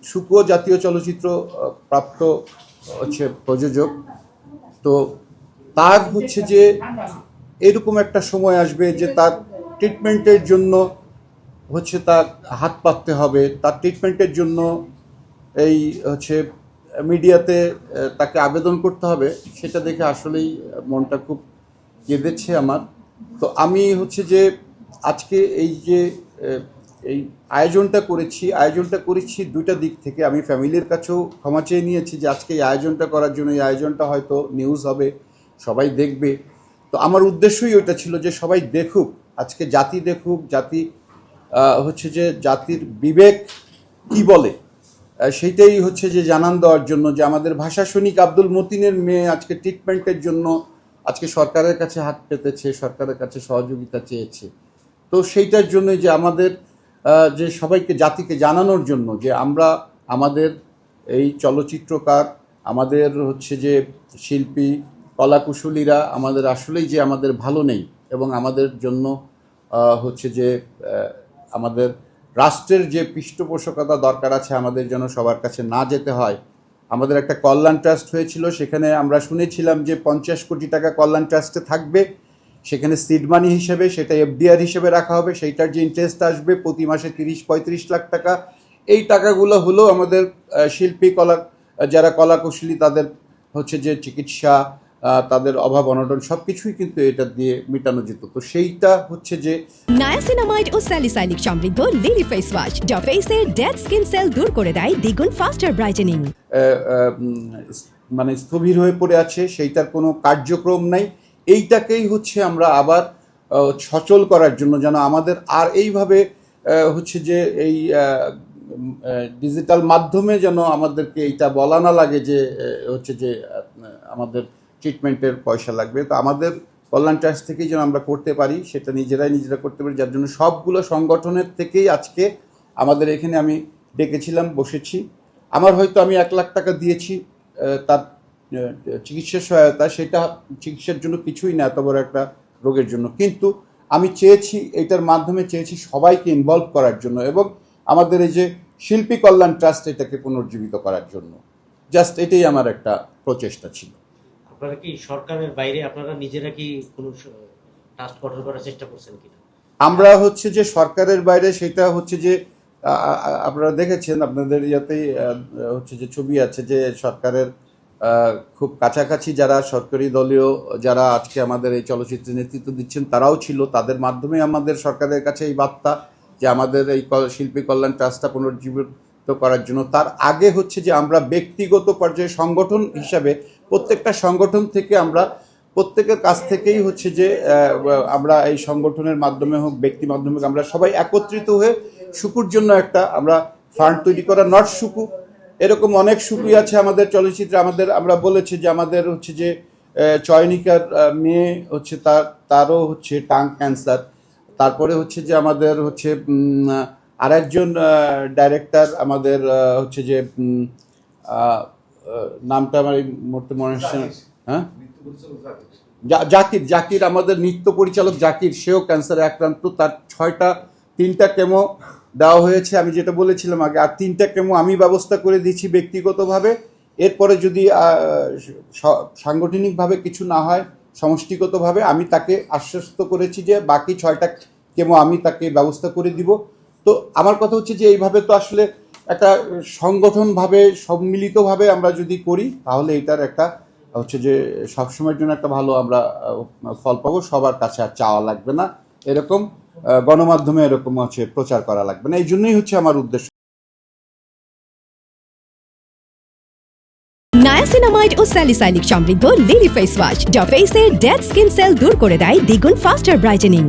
শুকো জাতীয় চলচ্চিত্র প্রাপ্ত হচ্ছে প্রযোজক। তো তার হচ্ছে যে এরকম একটা সময় আসবে যে তার ট্রিটমেন্টের জন্য হচ্ছে তার হাত পাততে হবে, তার ট্রিটমেন্টের জন্য এই হচ্ছে মিডিয়াতে তাকে আবেদন করতে হবে। সেটা দেখে আসলেই মনটা খুব কেঁদেছে আমার। তো আমি হচ্ছে যে আজকে এই যে এই আয়োজনটা করেছি দুইটা দিক থেকে। আমি ফ্যামিলির কাছেও ক্ষমা চেয়ে নিয়েছি যে আজকে এই আয়োজনটা করার জন্য, এই আয়োজনটা হয়তো নিউজ হবে, সবাই দেখবে। তো আমার উদ্দেশ্যই ওইটা ছিল যে সবাই দেখুক, আজকে জাতি দেখুক, জাতি হচ্ছে যে জাতির বিবেক কি বলে সেইটাই হচ্ছে যে জানান দেওয়ার জন্য যে আমাদের ভাষা সৈনিক আব্দুল মতিনের মেয়ে আজকে ট্রিটমেন্টের জন্য আজকে সরকারের কাছে হাত পেতেছে, সরকারের কাছে সহযোগিতা চেয়েছে। তো সেইটার জন্য যে আমাদের যে সবাইকে জাতিকে জানানোর জন্য যে আমরা আমাদের এই চলচ্চিত্রকার, আমাদের হচ্ছে যে শিল্পী, কলাকুশলীরা আমাদের আসলেই যে আমাদের ভালো নেই, এবং আমাদের জন্য হচ্ছে যে আমাদের রাষ্ট্রের যে পৃষ্ঠপোষকতা দরকার আছে আমাদের যেন সবার কাছে না যেতে হয়। আমাদের একটা কল্যাণ ট্রাস্ট হয়েছিল, সেখানে আমরা শুনেছিলাম যে 50 কোটি টাকা কল্যাণ ট্রাস্টে থাকবে, সেখানে সিড মানি হিসেবে, সেটা এফডিআর হিসেবে রাখা হবে, সেইটার যে ইন্টারেস্ট আসবে প্রতি মাসে 30-35 লাখ টাকা। এই টাকাগুলো হলো আমাদের শিল্পী যারা কলাকুশলী তাদের হচ্ছে যে চিকিৎসা, তাদের অভাব অনটন সবকিছুই কিন্তু এটা দিয়ে মেটানো যেত। তো সেইটা হচ্ছে যে নায়াসিনামাইড ও স্যালিসাইলিক সমৃদ্ধ লিলি ফেস ওয়াশ যা ফেসের ডেড স্কিন সেল দূর করে দেয় দ্বিগুণ ফাস্টার ব্রাইটেনিং। মানে স্থবির হয়ে পড়ে আছে, সেইটার কোনো কার্যক্রম নাই। এইটাকেই হচ্ছে আমরা আবার সচল করার জন্য যেন আমাদের আর এইভাবে হচ্ছে যে এই ডিজিটাল মাধ্যমে যেন আমাদেরকে এইটা বলা না লাগে যে হচ্ছে যে আমাদের ট্রিটমেন্টের পয়সা লাগবে। তো আমাদের কল্যাণ ট্রাস্ট থেকেই যেন আমরা করতে পারি, সেটা নিজেরা করতে পারি, যার জন্য সবগুলো সংগঠনের থেকেই আজকে আমাদের এখানে আমি ডেকেছিলাম, বসেছি। আমার হয়তো আমি 1 লাখ টাকা দিয়েছি তার চিকিৎসা সহায়তা, সেটা চিকিৎসার জন্য কিছুই না, এত বড় একটা রোগের জন্য। কিন্তু আমি চেয়েছি এটার মাধ্যমে চেয়েছি সবাইকে ইনভলভ করার জন্য, এবং আমাদের এই যে শিল্পী কল্যাণ ট্রাস্ট এটাকে পুনর্জীবিত করার জন্য। জাস্ট এটাই আমার একটা প্রচেষ্টা ছিল। আপনারা কি সরকারের বাইরে আপনারা নিজেরা কি কোনো ট্রাস্ট গঠন করার চেষ্টা করছেন কিনা? আমরা হচ্ছে যে সরকারের বাইরে, সেটা হচ্ছে যে আপনারা দেখেছেন, আপনাদের ইয়াতেই হচ্ছে যে ছবি আছে যে সরকারের খুব কাছাকাছি যারা সরকারি দলীয় যারা আজকে আমাদের এই চলচ্চিত্রে নেতৃত্ব দিচ্ছেন তারাও ছিল। তাদের মাধ্যমে আমাদের সরকারের কাছে এই বার্তা যে আমাদের এই শিল্পী কল্যাণ ট্রাস্টটা পুনর্জীবিত করার জন্য। তার আগে হচ্ছে যে আমরা ব্যক্তিগত পর্যায়ে সংগঠন হিসাবে প্রত্যেকটা সংগঠন থেকে আমরা প্রত্যেকের কাছ থেকেই হচ্ছে যে আমরা এই সংগঠনের মাধ্যমে হোক, ব্যক্তি মাধ্যমে হোক, আমরা সবাই একত্রিত হয়ে শুকুর জন্য একটা আমরা ফান্ড তৈরি করা। নট শুকু, এরকম অনেক শুকুই আছে আমাদের চলচ্চিত্রে। আমরা বলেছি যে আমাদের হচ্ছে যে চয়নিকার মেয়ে হচ্ছে তারও হচ্ছে টাং ক্যান্সার। তারপরে হচ্ছে যে আমাদের হচ্ছে আরেকজন ডাইরেক্টর আমাদের হচ্ছে যে নামটা আমার এই মুহূর্তে মনে হচ্ছে, হ্যাঁ, জাকির আমাদের নৃত্য পরিচালক জাকির, সেও ক্যান্সারে আক্রান্ত। তার 3টা কেমো দেওয়া হয়েছে, আমি যেটা বলেছিলাম আগে, আর 3টা কেমো আমি ব্যবস্থা করে দিচ্ছি ব্যক্তিগতভাবে। এরপরে যদি সাংগঠনিকভাবে কিছু না হয়, সমষ্টিগতভাবে আমি তাকে আশ্বস্ত করেছি যে বাকি 6টা কেমো আমি তাকে ব্যবস্থা করে দিব। তো আমার কথা হচ্ছে যে এইভাবে তো আসলে একটা সংগঠনভাবে সম্মিলিতভাবে আমরা যদি করি তাহলে এটার একটা হচ্ছে যে সবসময়ের জন্য একটা ভালো আমরা ফল পাবো। সবার কাছে আর চাওয়া লাগবে না, এরকম গণমাধ্যমে এরকম হচ্ছে প্রচার করা লাগবে না। এই জন্যই হচ্ছে আমার উদ্দেশ্য। নায়াসিনামাইড ও স্যালিসাইলিক সমৃদ্ধ লিলি ফেস ওয়াশ যা ফেসের ডেড স্কিন সেল দূর করে দেয় দ্বিগুণ ফাস্টার ব্রাইটেনিং।